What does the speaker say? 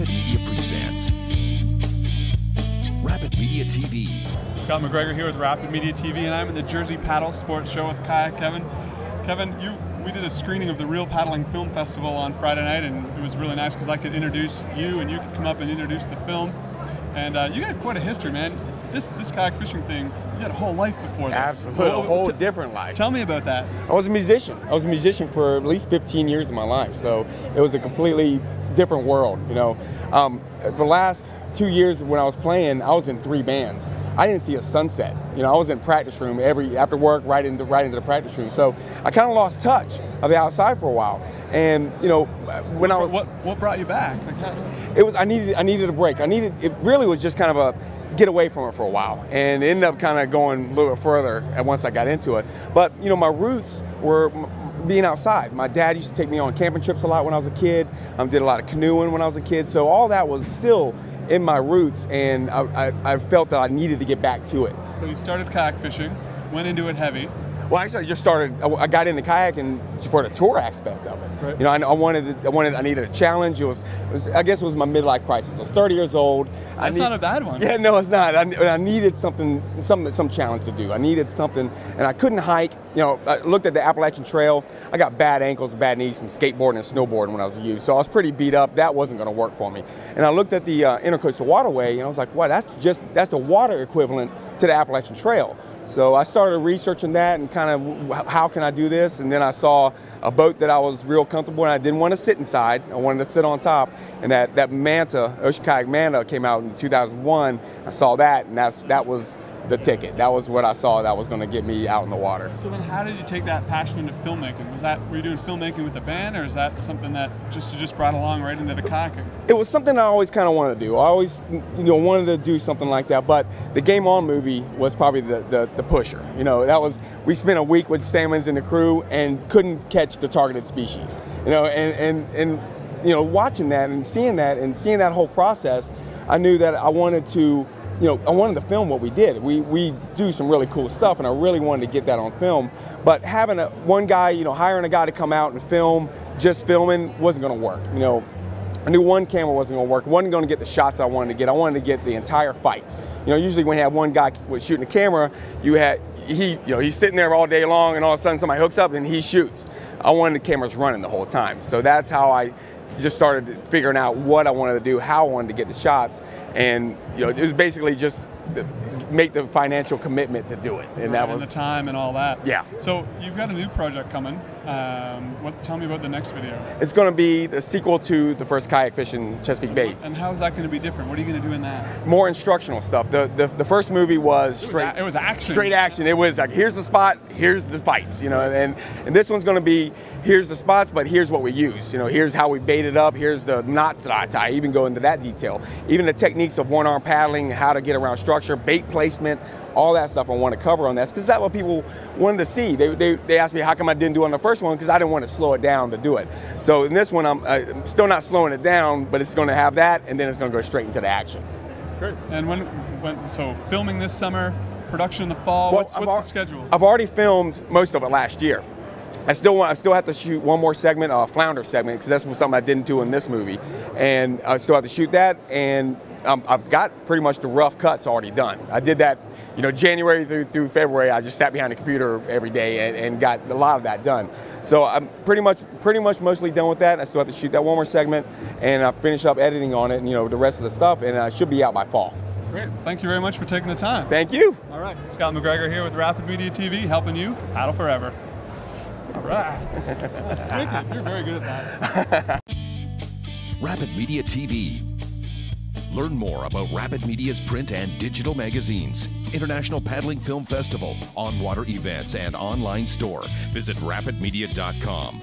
Rapid Media presents Rapid Media TV. Scott McGregor here with Rapid Media TV, and I'm in the Jersey Paddle Sports Show with Kayak Kevin. Kevin, we did a screening of the Real Paddling Film Festival on Friday night, and it was really nice because I could introduce you and you could come up and introduce the film. And you got quite a history, man. This kayak fishing thing, you had a whole life before this. Absolutely, a whole different life. Tell me about that. I was a musician. I was a musician for at least 15 years of my life, so it was a completely different world, you know. The last 2 years when I was playing, I was in 3 bands. I didn't see a sunset. You know, I was in practice room after work, right into the practice room. So I kind of lost touch of the outside for a while. And you know, when I was what brought you back? I needed a break. It really was just kind of a get away from it for a while, and it ended up kind of going a little bit further once I got into it. But you know, my roots were being outside. My dad used to take me on camping trips a lot when I was a kid. Did a lot of canoeing when I was a kid. So all that was still in my roots, and I felt that I needed to get back to it. So you started kayak fishing, went into it heavy. Well, actually, I just started. I got into kayaking for the tour aspect of it. Right. You know, I needed a challenge. I guess it was my midlife crisis. I was 30 years old. That's not a bad one. Yeah, no, it's not. I needed some challenge to do. I needed something, and I couldn't hike. You know, I looked at the Appalachian Trail. I got bad ankles, bad knees from skateboarding and snowboarding when I was a youth, so I was pretty beat up. That wasn't going to work for me. And I looked at the Intercoastal Waterway, and I was like, "Wow, that's the water equivalent to the Appalachian Trail." So I started researching that and kind of how can I do this, and then I saw a boat that I was real comfortable in. I didn't want to sit inside. I wanted to sit on top, and that Manta, Ocean Kayak Manta, came out in 2001. I saw that, and that was the ticket. That was what I saw that was going to get me out in the water. So then how did you take that passion into filmmaking? Were you doing filmmaking with a band, or is that something that you just brought along right into the kayaking? It was something I always kind of wanted to do. I always, you know, wanted to do something like that, but the Game On movie was probably the pusher. You know, we spent a week with salmons and the crew and couldn't catch the targeted species. You know, and you know, watching that and seeing that whole process, I knew that I wanted to film what we did. We do some really cool stuff, and I really wanted to get that on film. But having one guy, you know, hiring a guy to come out and film, just filming, wasn't going to work. You know, I knew one camera wasn't going to work. Wasn't going to get the shots I wanted to get. I wanted to get the entire fights. You know, usually when you have one guy shooting the camera, he's sitting there all day long, and all of a sudden somebody hooks up and he shoots. I wanted the cameras running the whole time. So that's how I just started figuring out what I wanted to do, how I wanted to get the shots, and you know, it was basically just make the financial commitment to do it, and that was the time and all that. Yeah. So you've got a new project coming. Tell me about the next video. It's going to be the sequel to the first Kayak Fishing Chesapeake Bay. And how is that going to be different? What are you going to do in that? More instructional stuff. The first movie was straight. It was action. Straight action. It was like, here's the spot, here's the fights. You know, and this one's going to be, here's the spots, but here's what we use. You know, here's how we bait it up. Here's the knots that I tie. I even go into that detail. Even the techniques of one-arm paddling, how to get around structure, bait placement, all that stuff I want to cover on that, because that's what people wanted to see. They asked me how come I didn't do it on the first one, because I didn't want to slow it down to do it. So in this one, I'm still not slowing it down, but it's going to have that, and then it's going to go straight into the action. Great. And so filming this summer, production in the fall. Well, what's the schedule? I've already filmed most of it last year. I still have to shoot one more segment, a flounder segment, because that's something I didn't do in this movie, and I still have to shoot that. And I've got pretty much the rough cuts already done. I did that, you know, January through February. I just sat behind the computer every day and got a lot of that done. So I'm pretty much mostly done with that. I still have to shoot that one more segment, and I finish up editing on it, and you know, the rest of the stuff, and I should be out by fall. Great. Thank you very much for taking the time. Thank you. All right. Scott McGregor here with Rapid Media TV, helping you paddle forever. All right. You're very good at that. Rapid Media TV. Learn more about Rapid Media's print and digital magazines, International Paddling Film Festival, on-water events, and online store. Visit rapidmedia.com.